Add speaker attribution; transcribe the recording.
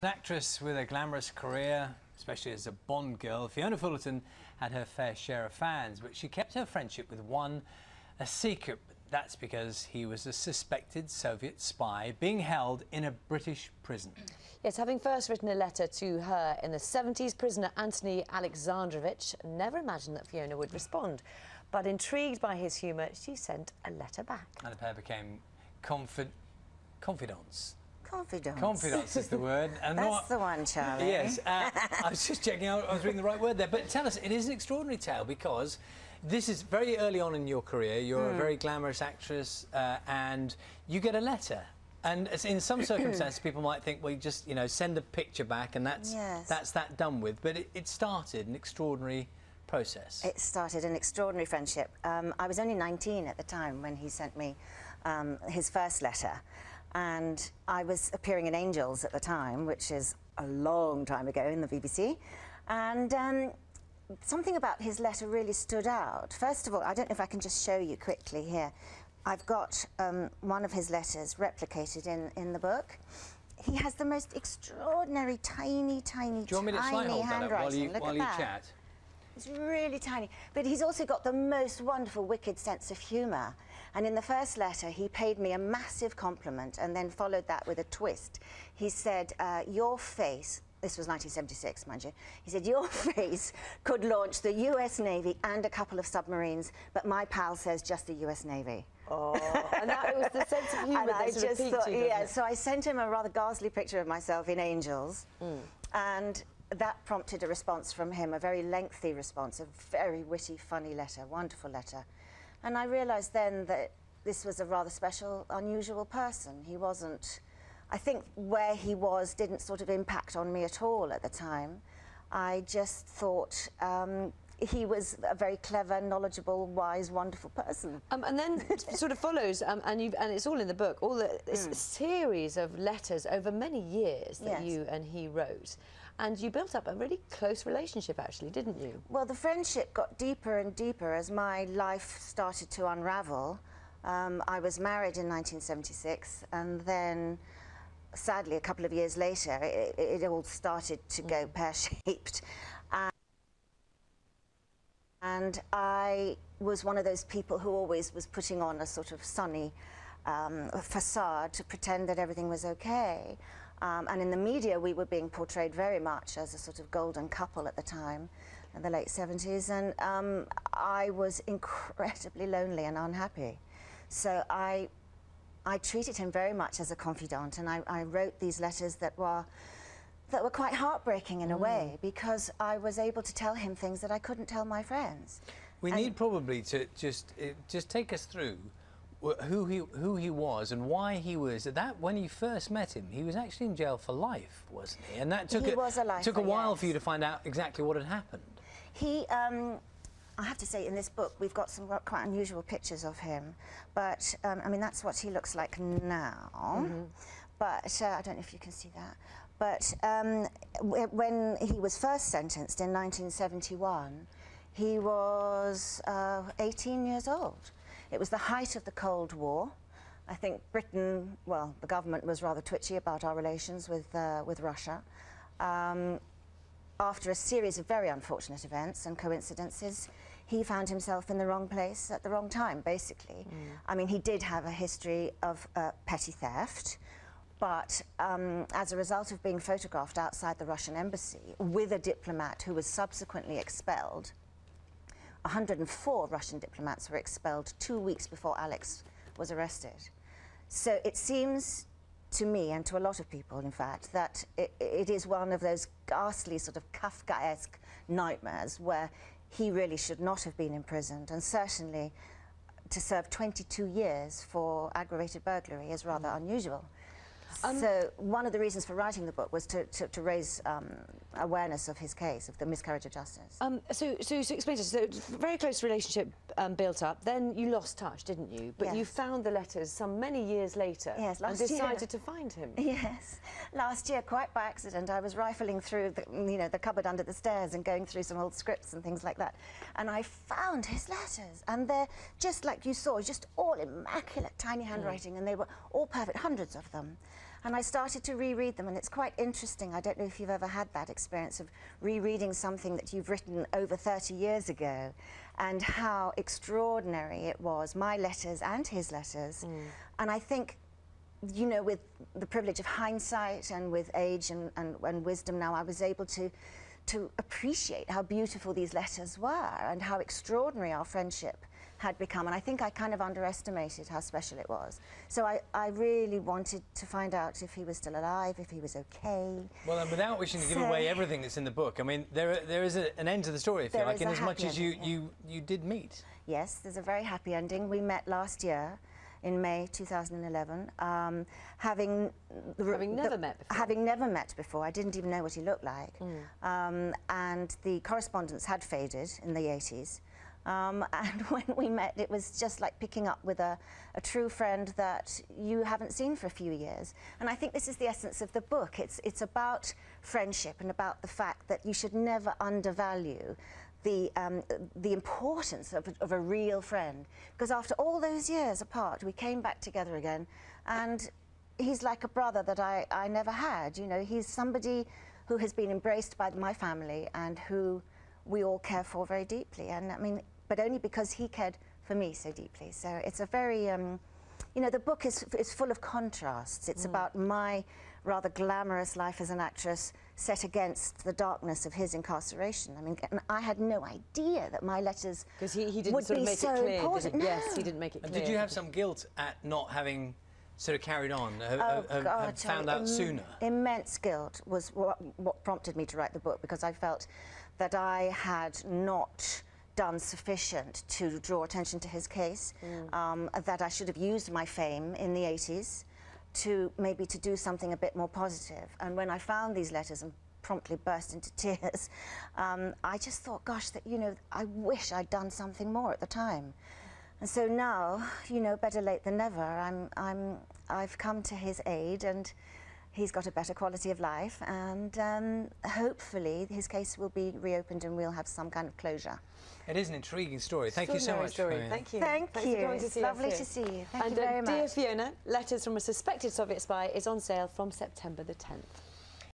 Speaker 1: An actress with a glamorous career, especially as a Bond girl, Fiona Fullerton had her fair share of fans, but she kept her friendship with one a secret. That's because he was a suspected Soviet spy being held in a British prison.
Speaker 2: Yes, having first written a letter to her in the 70s, prisoner Anthony Alexandrovich never imagined that Fiona would respond. But intrigued by his humour, she sent a letter back.
Speaker 1: And the pair became confidants.
Speaker 3: Confidence
Speaker 1: is the word. And
Speaker 3: That's the one, Charlie.
Speaker 1: Yes. I was just checking out, I was reading the right word there. But tell us, it is an extraordinary tale because this is very early on in your career. You're a very glamorous actress and you get a letter. And in some circumstances, people might think, well, you just, send a picture back and that's that done with. But it started an extraordinary process.
Speaker 3: It started an extraordinary friendship. I was only 19 at the time when he sent me his first letter. And I was appearing in Angels at the time, which is a long time ago in the BBC. And something about his letter really stood out. First of all, I don't know if I can just show you quickly here. I've got one of his letters replicated in the book. He has the most extraordinary, tiny handwriting.
Speaker 1: Do you want me to hold that up while you chat?
Speaker 3: It's really tiny, but he's also got the most wonderful, wicked sense of humour. And in the first letter, he paid me a massive compliment and then followed that with a twist. He said, your face, this was 1976, mind you, he said, your face could launch the US Navy and a couple of submarines, but my pal says just the US Navy.
Speaker 2: Oh, and that was the sense of humour that sort of piqued you,
Speaker 3: yeah, so I sent him a rather ghastly picture of myself in Angels, and that prompted a response from him, a very lengthy response, a very witty, funny letter, wonderful letter. And I realised then that this was a rather special, unusual person. He wasn't, I think where he was didn't sort of impact on me at all at the time. I just thought he was a very clever, knowledgeable, wise, wonderful person.
Speaker 2: And then sort of follows, and it's all in the book, all this series of letters over many years that you and he wrote. And you built up a really close relationship, actually, didn't you?
Speaker 3: Well, the friendship got deeper and deeper as my life started to unravel. I was married in 1976, and then, sadly, a couple of years later, it all started to go pear-shaped. And I was one of those people who always was putting on a sort of sunny facade to pretend that everything was okay. And in the media, we were being portrayed very much as a sort of golden couple at the time, in the late 70s, and I was incredibly lonely and unhappy. So I treated him very much as a confidant, and I wrote these letters that were quite heartbreaking in a way, because I was able to tell him things that I couldn't tell my friends.
Speaker 1: We need probably to just take us through who he was and why he was. That when you first met him, he was actually in jail for life, wasn't he? And that took a while for you to find out exactly what had happened. He,
Speaker 3: I have to say, in this book, we've got some quite unusual pictures of him, but I mean, that's what he looks like now. But I don't know if you can see that. But when he was first sentenced in 1971, he was 18 years old. It was the height of the Cold War. I think Britain, well, the government was rather twitchy about our relations with Russia. After a series of very unfortunate events and coincidences, he found himself in the wrong place at the wrong time, basically. I mean, he did have a history of petty theft, but as a result of being photographed outside the Russian embassy with a diplomat who was subsequently expelled, 104 Russian diplomats were expelled 2 weeks before Alex was arrested. So it seems to me, and to a lot of people, in fact, that it is one of those ghastly sort of Kafkaesque nightmares where he really should not have been imprisoned, and certainly to serve 22 years for aggravated burglary is rather unusual. So one of the reasons for writing the book was to raise awareness of his case, of the miscarriage of justice.
Speaker 2: So explain to us, so very close relationship built up, then you lost touch, didn't you? But you found the letters some many years later and decided to find him.
Speaker 3: Yes, last year, quite by accident, I was rifling through the cupboard under the stairs and going through some old scripts and things like that, and I found his letters, and they're just like you saw, just all immaculate, tiny handwriting, and they were all perfect, hundreds of them. And I started to reread them, and it's quite interesting. I don't know if you've ever had that experience of rereading something that you've written over 30 years ago, and how extraordinary it was, my letters and his letters. And I think, you know, with the privilege of hindsight and with age and wisdom now, I was able to appreciate how beautiful these letters were and how extraordinary our friendship had become. And I think I kind of underestimated how special it was. So I really wanted to find out if he was still alive, if he was okay.
Speaker 1: Well, and without wishing to give away everything that's in the book, I mean, there is an end to the story, if you like, in as much as you did meet.
Speaker 3: Yes, there's a very happy ending. We met last year in May 2011, having never met before. Having never met before. I didn't even know what he looked like. And the correspondence had faded in the 80s. And when we met, it was just like picking up with a true friend that you haven't seen for a few years. And I think this is the essence of the book. It's about friendship and about the fact that you should never undervalue the importance of a real friend. Because after all those years apart, we came back together again, and he's like a brother that I never had. You know, he's somebody who has been embraced by my family and who we all care for very deeply. And I mean, but only because he cared for me so deeply. So it's a very, you know, the book is full of contrasts. It's about my rather glamorous life as an actress set against the darkness of his incarceration. I mean, and I had no idea that my letters
Speaker 2: because he didn't
Speaker 3: would
Speaker 2: sort of
Speaker 3: be
Speaker 2: make
Speaker 3: so
Speaker 2: it clear,
Speaker 3: important.
Speaker 2: did he? Yes, he didn't make it clear.
Speaker 1: And did you have some guilt at not having sort of carried on, have found out sooner?
Speaker 3: Immense guilt was what prompted me to write the book, because I felt that I had not done sufficient to draw attention to his case, that I should have used my fame in the 80s to maybe to do something a bit more positive. And when I found these letters and promptly burst into tears, I just thought, gosh, that, you know, I wish I'd done something more at the time. And so now, you know, better late than never, I've come to his aid, and he's got a better quality of life, and hopefully his case will be reopened and we'll have some kind of closure.
Speaker 1: It is an intriguing story. Thank you so much,
Speaker 2: Fiona. Thank you.
Speaker 3: Thank you.
Speaker 2: It's
Speaker 3: lovely to see you. Thank you very much.
Speaker 2: Dear Fiona, Letters from a Suspected Soviet Spy is on sale from September the 10th.